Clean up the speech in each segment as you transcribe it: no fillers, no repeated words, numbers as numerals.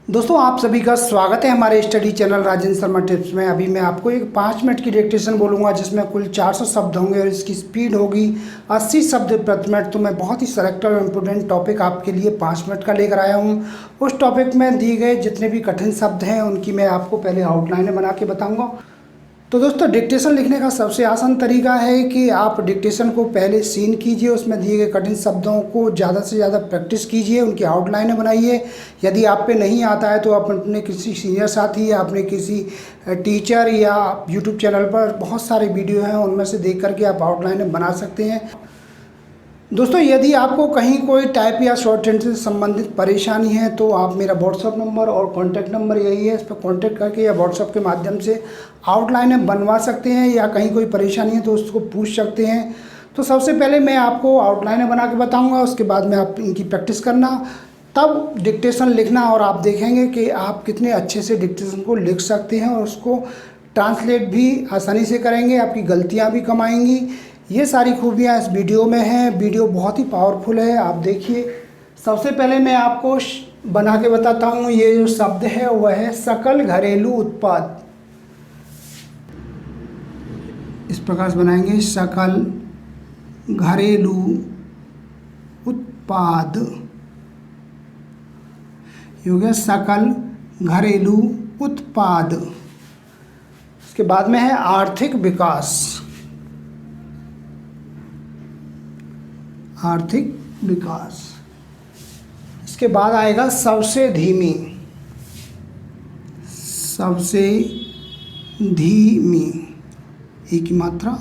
दोस्तों आप सभी का स्वागत है हमारे study channel Rajendra Sharma tips में। अभी मैं आपको एक 5 मिनट की डिक्टेशन बोलूँगा जिसमें कुल 400 शब्द होंगे और इसकी स्पीड होगी 80 शब्द प्रति मिनट। तो मैं बहुत ही सेलेक्टेड और इम्पोर्टेंट टॉपिक आपके लिए 5 मिनट का लेकर आया हूँ। उस टॉपिक में दिए गए जितने भी कठिन शब्द हैं उनकी मैं आपको पहले आउटलाइन बना के बताऊँगा। तो दोस्तों डिक्टेशन लिखने का सबसे आसान तरीका है कि आप डिक्टेशन को पहले सीन कीजिए, उसमें दिए गए कठिन शब्दों को ज़्यादा से ज़्यादा प्रैक्टिस कीजिए, उनकी आउटलाइनें बनाइए। यदि आप पे नहीं आता है तो आप अपने किसी सीनियर साथी या अपने किसी टीचर या यूट्यूब चैनल पर बहुत सारे वीडियो हैं उनमें से देख करके आप आउटलाइनें बना सकते हैं। दोस्तों यदि आपको कहीं कोई टाइप या शॉर्ट हैंड से संबंधित परेशानी है तो आप मेरा व्हाट्सअप नंबर और कॉन्टैक्ट नंबर यही है, इस पर कॉन्टैक्ट करके या व्हाट्सअप के माध्यम से आउटलाइनें बनवा सकते हैं या कहीं कोई परेशानी है तो उसको पूछ सकते हैं। तो सबसे पहले मैं आपको आउटलाइनें बना के बताऊँगा, उसके बाद में आप इनकी प्रैक्टिस करना, तब डिक्टेशन लिखना और आप देखेंगे कि आप कितने अच्छे से डिक्टेशन को लिख सकते हैं और उसको ट्रांसलेट भी आसानी से करेंगे, आपकी गलतियाँ भी कम आएंगी। ये सारी खूबियाँ इस वीडियो में हैं। वीडियो बहुत ही पावरफुल है, आप देखिए। सबसे पहले मैं आपको बना के बताता हूँ। ये जो शब्द है वह है सकल घरेलू उत्पाद। इस प्रकार से बनाएंगे, सकल घरेलू उत्पाद। ये हो गया सकल घरेलू उत्पाद। इसके बाद में है आर्थिक विकास। आर्थिक विकास। इसके बाद आएगा सबसे धीमी। सबसे धीमी, एक ही मात्रा,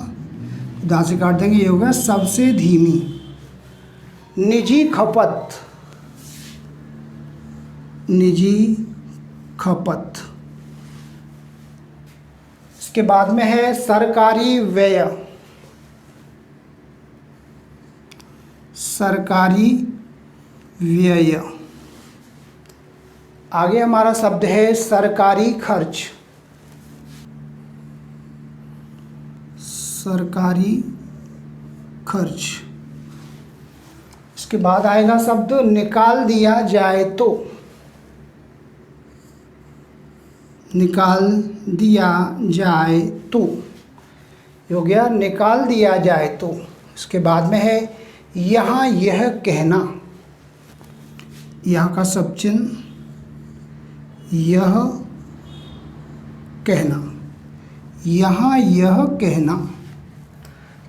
दांत से काट देंगे, ये होगा सबसे धीमी। निजी खपत। निजी खपत। इसके बाद में है सरकारी व्यय। सरकारी व्यय। आगे हमारा शब्द है सरकारी खर्च। सरकारी खर्च। इसके बाद आएगा शब्द निकाल दिया जाए तो। निकाल दिया जाए तो, हो गया निकाल दिया जाए तो। इसके बाद में है यहाँ यह कहना। यहाँ का सब चिन्ह, यह कहना। यहाँ यह कहना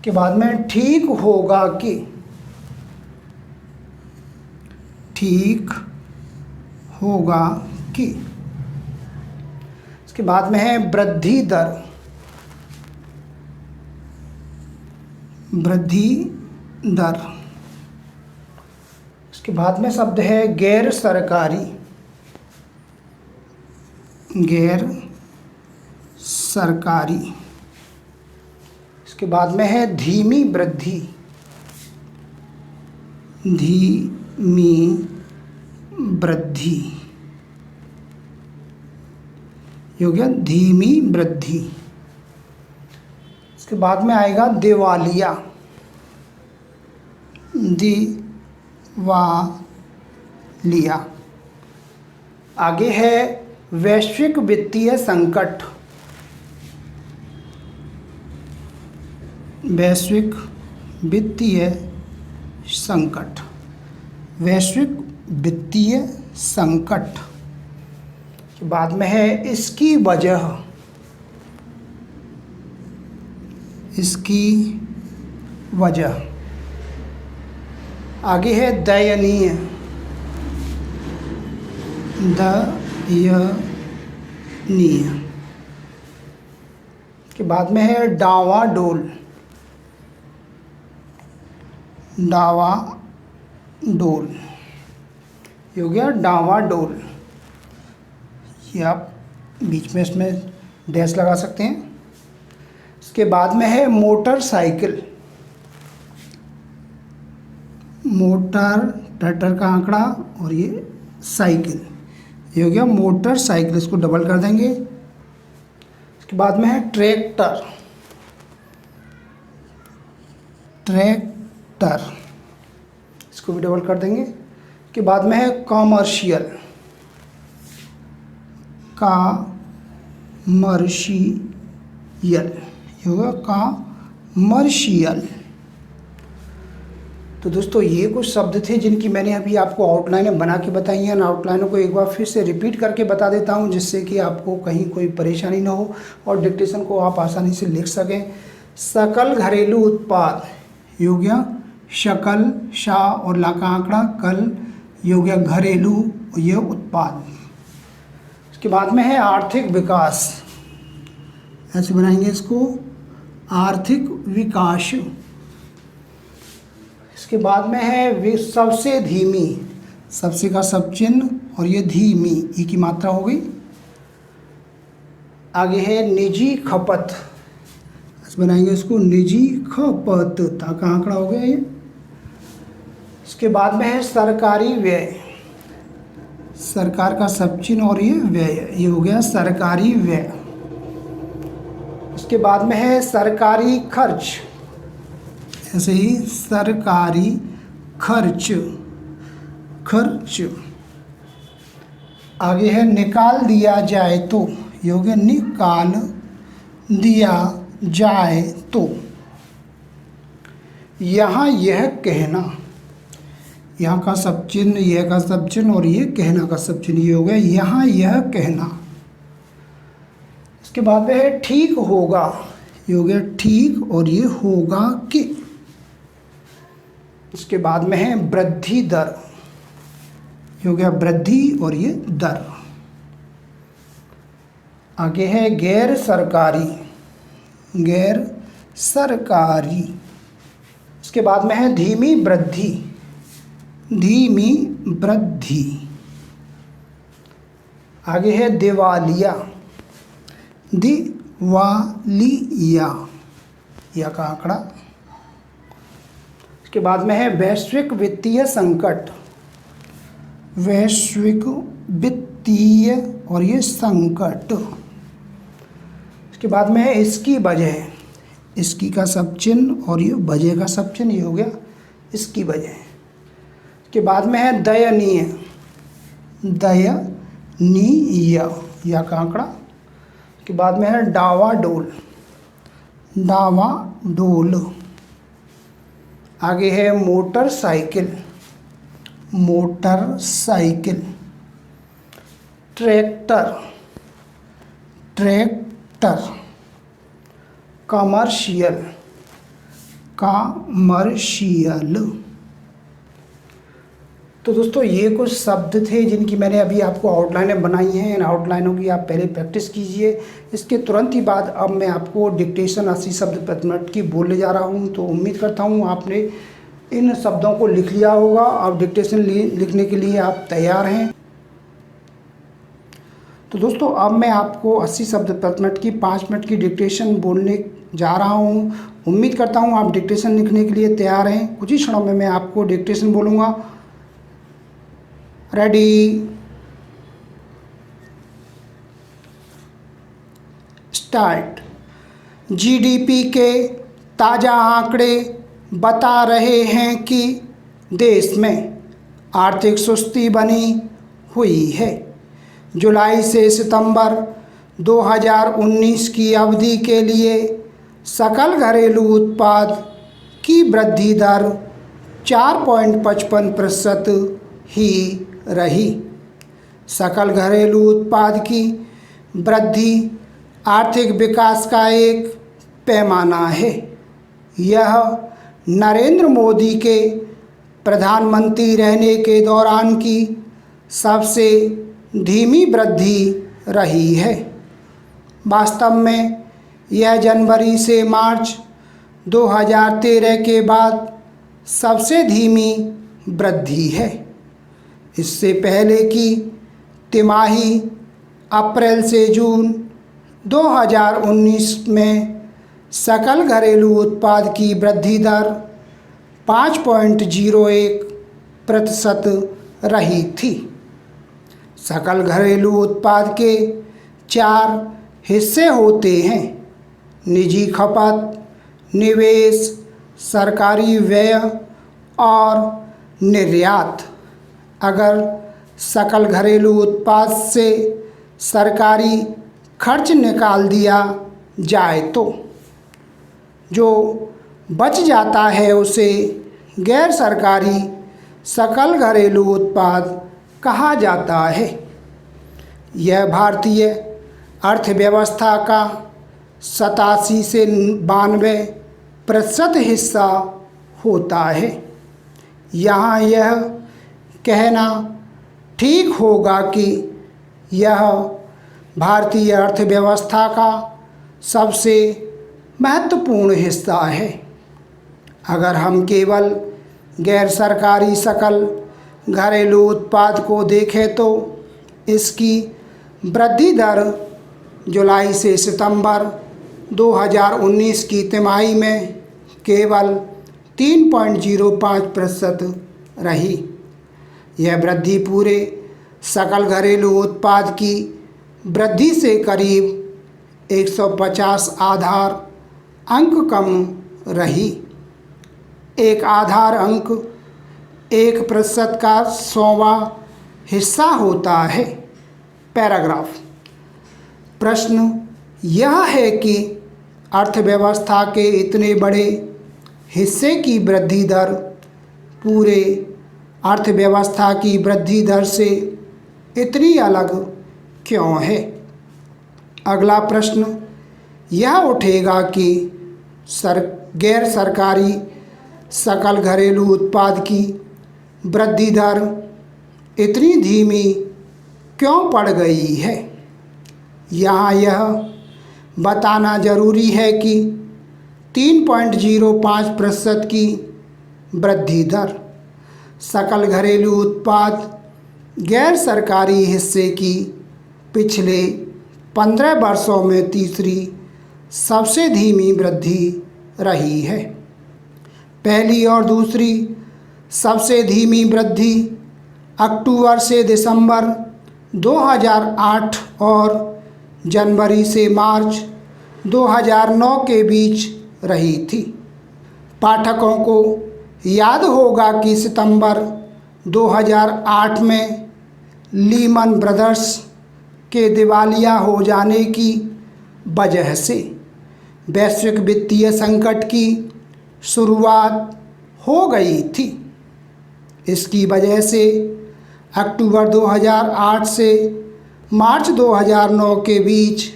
के बाद में ठीक होगा कि। ठीक होगा कि। इसके बाद में है वृद्धि दर। वृद्धि दर। इसके बाद में शब्द है गैर सरकारी। गैर सरकारी। इसके बाद में है धीमी वृद्धि। धीमी वृद्धि। ये हो गया धीमी वृद्धि। इसके बाद में आएगा दिवालिया। दिवालिया। आगे है वैश्विक वित्तीय संकट। वैश्विक वित्तीय संकट। वैश्विक वित्तीय संकट के बाद में है इसकी वजह। इसकी वजह। आगे है दयनीय। दयनीय के बाद में है डावाडोल। डावाडोल। ये हो गया डावाडोल। ये आप बीच में इसमें डैश लगा सकते हैं। इसके बाद में है मोटरसाइकिल। मोटर, ट्रैक्टर का आंकड़ा, और ये साइकिल, ये हो गया मोटरसाइकिल। इसको डबल कर देंगे। इसके बाद में है ट्रैक्टर। ट्रैक्टर, इसको भी डबल कर देंगे। के बाद में है कॉमर्शियल। कमर्शियल, ये होगा कमर्शियल। तो दोस्तों ये कुछ शब्द थे जिनकी मैंने अभी आपको आउटलाइनें बना के बताई हैं। आउटलाइनों को एक बार फिर से रिपीट करके बता देता हूं, जिससे कि आपको कहीं कोई परेशानी ना हो और डिक्टेशन को आप आसानी से लिख सकें। सकल घरेलू उत्पाद, ये हो गया शकल, शा और ला का आंकड़ा, कल ये हो गया घरेलू और ये उत्पाद। इसके बाद में है आर्थिक विकास, ऐसे बनाएंगे इसको, आर्थिक विकास। इसके बाद में है सबसे धीमी, सबसे का सब चिन्ह और ये धीमी, ई की मात्रा हो गई। आगे है निजी खपत, ऐसे बनाएंगे इसको निजी खपत, ता का आंकड़ा हो गया ये। इसके बाद में है सरकारी व्यय, सरकार का सब चिन्ह और ये व्यय, ये हो गया सरकारी व्यय। उसके बाद में है सरकारी खर्च, ऐसे ही सरकारी खर्च, खर्च। आगे है निकाल दिया जाए तो, ये हो गया निकाल दिया जाए तो। यहाँ यह कहना, यहाँ का सब चिन्ह, यह का सब चिन्ह और ये कहना का सब चिन्ह, ये हो गया यहाँ यह कहना। इसके बाद में है ठीक होगा, ये हो गया ठीक और ये होगा कि। इसके बाद में है वृद्धि दर, ये हो गया वृद्धि और ये दर। आगे है गैर सरकारी, गैर सरकारी। इसके बाद में है धीमी वृद्धि, धीमी वृद्धि। आगे है दिवालिया, दिवालिया, या का आंकड़ा। इसके बाद में है वैश्विक वित्तीय संकट, वैश्विक वित्तीय और ये संकट। इसके बाद में है इसकी वजह, इसकी का सब चिन्ह और ये वजह का सब चिन्ह, ये हो गया इसकी वजह। इसके बाद में है दयनीय, दयनीय, या का आंकड़ा। के बाद में है डावाडोल, डावाडोल। आगे है motorcycle, motorcycle. Tractor, tractor. Commercial, commercial. तो दोस्तों ये कुछ शब्द थे जिनकी मैंने अभी आपको आउटलाइनें बनाई हैं। इन आउटलाइनों की आप पहले प्रैक्टिस कीजिए। इसके तुरंत ही बाद अब मैं आपको डिक्टेशन 80 शब्द प्रति मिनट की बोलने जा रहा हूं। तो उम्मीद करता हूं आपने इन शब्दों को लिख लिया होगा। अब डिक्टेशन लिखने के लिए आप तैयार हैं। तो दोस्तों अब मैं आपको 80 शब्द प्रति मिनट की 5 मिनट की डिक्टेशन बोलने जा रहा हूं। उम्मीद करता हूं आप डिक्टेशन लिखने के लिए तैयार हैं। कुछ ही क्षणों में मैं आपको डिक्टेशन बोलूँगा। Ready, start. जीडीपी के ताज़ा आंकड़े बता रहे हैं कि देश में आर्थिक सुस्ती बनी हुई है। जुलाई से सितंबर 2019 की अवधि के लिए सकल घरेलू उत्पाद की वृद्धि दर 4.55% ही रही। सकल घरेलू उत्पाद की वृद्धि आर्थिक विकास का एक पैमाना है। यह नरेंद्र मोदी के प्रधानमंत्री रहने के दौरान की सबसे धीमी वृद्धि रही है। वास्तव में यह जनवरी से मार्च 2013 के बाद सबसे धीमी वृद्धि है। इससे पहले की तिमाही अप्रैल से जून 2019 में सकल घरेलू उत्पाद की वृद्धि दर 5.01% रही थी। सकल घरेलू उत्पाद के 4 हिस्से होते हैं: निजी खपत, निवेश, सरकारी व्यय और निर्यात। अगर सकल घरेलू उत्पाद से सरकारी खर्च निकाल दिया जाए तो जो बच जाता है उसे गैर सरकारी सकल घरेलू उत्पाद कहा जाता है। यह भारतीय अर्थव्यवस्था का 87 से 92% हिस्सा होता है। यहाँ यह कहना ठीक होगा कि यह भारतीय अर्थव्यवस्था का सबसे महत्वपूर्ण हिस्सा है। अगर हम केवल गैर सरकारी सकल घरेलू उत्पाद को देखें तो इसकी वृद्धि दर जुलाई से सितंबर 2019 की तिमाही में केवल 3.05% रही। यह वृद्धि पूरे सकल घरेलू उत्पाद की वृद्धि से करीब 150 आधार अंक कम रही। एक आधार अंक 1% का 100वां हिस्सा होता है। पैराग्राफ। प्रश्न यह है कि अर्थव्यवस्था के इतने बड़े हिस्से की वृद्धि दर पूरे अर्थव्यवस्था की वृद्धि दर से इतनी अलग क्यों है। अगला प्रश्न यह उठेगा कि गैर सरकारी सकल घरेलू उत्पाद की वृद्धि दर इतनी धीमी क्यों पड़ गई है। यहाँ यह बताना ज़रूरी है कि 3.05% की वृद्धि दर सकल घरेलू उत्पाद गैर सरकारी हिस्से की पिछले 15 वर्षों में तीसरी सबसे धीमी वृद्धि रही है। पहली और दूसरी सबसे धीमी वृद्धि अक्टूबर से दिसंबर 2008 और जनवरी से मार्च 2009 के बीच रही थी। पाठकों को याद होगा कि सितंबर 2008 में लीमन ब्रदर्स के दिवालिया हो जाने की वजह से वैश्विक वित्तीय संकट की शुरुआत हो गई थी। इसकी वजह से अक्टूबर 2008 से मार्च 2009 के बीच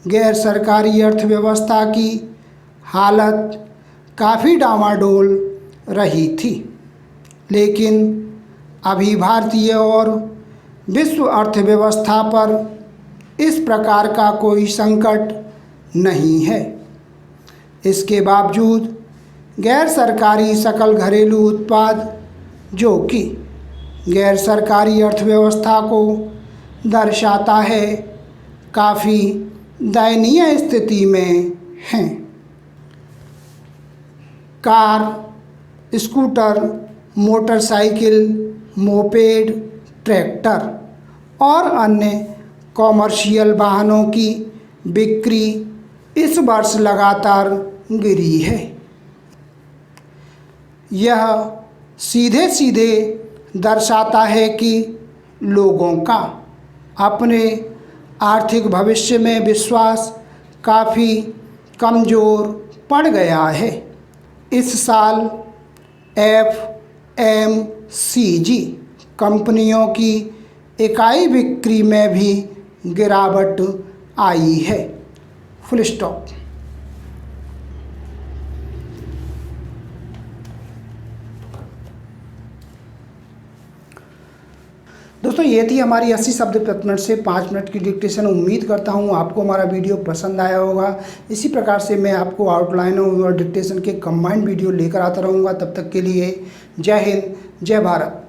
गैर सरकारी अर्थव्यवस्था की हालत काफ़ी डामाडोल रही थी। लेकिन अभी भारतीय और विश्व अर्थव्यवस्था पर इस प्रकार का कोई संकट नहीं है। इसके बावजूद गैर सरकारी सकल घरेलू उत्पाद, जो कि गैर सरकारी अर्थव्यवस्था को दर्शाता है, काफ़ी दयनीय स्थिति में हैं। Car, scooter, motorcycle, moped, tractor और अन्य कॉमर्शियल वाहनों की बिक्री इस वर्ष लगातार गिरी है। यह सीधे सीधे दर्शाता है कि लोगों का अपने आर्थिक भविष्य में विश्वास काफ़ी कमज़ोर पड़ गया है। इस साल FMCG कंपनियों की इकाई बिक्री में भी गिरावट आई है। Full stop. दोस्तों ये थी हमारी 80 शब्द प्रति मिनट से 5 मिनट की डिक्टेशन। उम्मीद करता हूँ आपको हमारा वीडियो पसंद आया होगा। इसी प्रकार से मैं आपको आउटलाइन और डिक्टेशन के कंबाइंड वीडियो लेकर आता रहूँगा। तब तक के लिए जय हिंद, जय भारत।